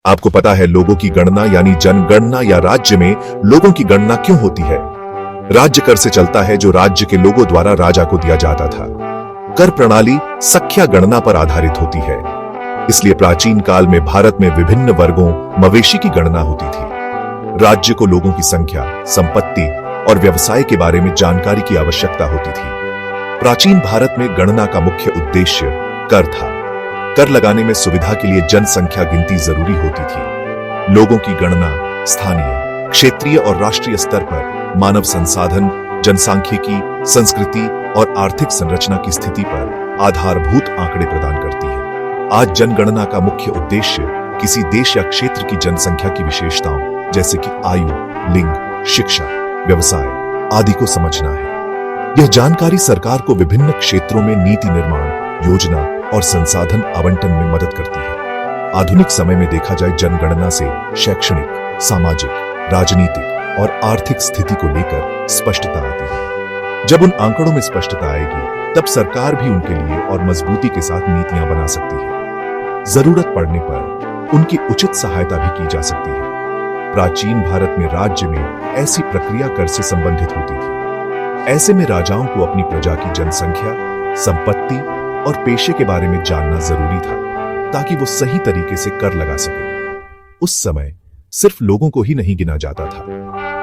आपको पता है लोगों की गणना यानी जनगणना या राज्य में लोगों की गणना क्यों होती है? राज्य कर से चलता है जो राज्य के लोगों द्वारा राजा को दिया जाता था। कर प्रणाली संख्या गणना पर आधारित होती है। इसलिए प्राचीन काल में भारत में विभिन्न वर्गों मवेशी की गणना होती थी। राज्य को लोगों की संख्या, संपत्ति और व्यवसाय के बारे में जानकारी की आवश्यकता होती थी। प्राचीन भारत में गणना का मुख्य उद्देश्य कर था। कर लगाने में सुविधा के लिए जनसंख्या गिनती जरूरी होती थी। लोगों की गणना स्थानीय, क्षेत्रीय और राष्ट्रीय स्तर पर मानव संसाधन, जनसांख्यिकी, संस्कृति और आर्थिक संरचना की स्थिति पर आधारभूत आंकड़े प्रदान करती है। आज जनगणना का मुख्य उद्देश्य किसी देश या क्षेत्र की जनसंख्या की विशेषताओं जैसे कि आयु, लिंग, शिक्षा, व्यवसाय आदि को समझना है। यह जानकारी सरकार को विभिन्न क्षेत्रों में नीति निर्माण, योजना और संसाधन आवंटन में मदद करती है। आधुनिक समय में देखा जाए जनगणना से शैक्षणिक, सामाजिक, राजनीतिक और आर्थिक स्थिति को लेकर स्पष्टता आती है। जब उन आंकड़ों में स्पष्टता आएगी तब सरकार भी उनके लिए और मजबूती के साथ नीतियां बना सकती है। जरूरत पड़ने पर उनकी उचित सहायता भी की जा सकती है। प्राचीन भारत में राज्य में ऐसी प्रक्रिया कर से संबंधित होती थी। ऐसे में राजाओं को अपनी प्रजा की जनसंख्या, संपत्ति और पेशे के बारे में जानना जरूरी था ताकि वो सही तरीके से कर लगा सके। उस समय सिर्फ लोगों को ही नहीं गिना जाता था,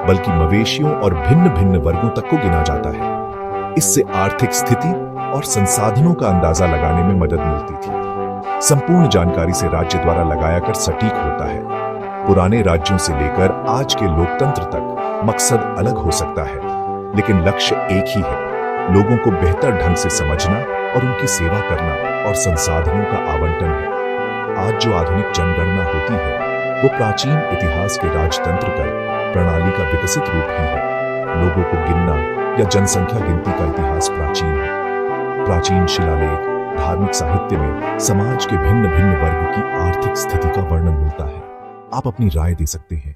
बल्कि मवेशियों और भिन्न भिन्न वर्गों तक को गिना जाता है। इससे आर्थिक स्थिति और संसाधनों का अंदाजा लगाने में मदद मिलती थी। संपूर्ण जानकारी से राज्य द्वारा लगाया कर सटीक होता है। पुराने राज्यों से लेकर आज के लोकतंत्र तक मकसद अलग हो सकता है, लेकिन लक्ष्य एक ही है, लोगों को बेहतर ढंग से समझना और उनकी सेवा करना और संसाधनों का आवंटन है। आज जो आधुनिक जनगणना होती है वो प्राचीन इतिहास के राजतंत्र कर प्रणाली का विकसित रूप ही है। लोगों को गिनना या जनसंख्या गिनती का इतिहास प्राचीन है। प्राचीन शिलालेख, धार्मिक साहित्य में समाज के भिन्न भिन्न वर्ग की आर्थिक स्थिति का वर्णन मिलता है। आप अपनी राय दे सकते हैं।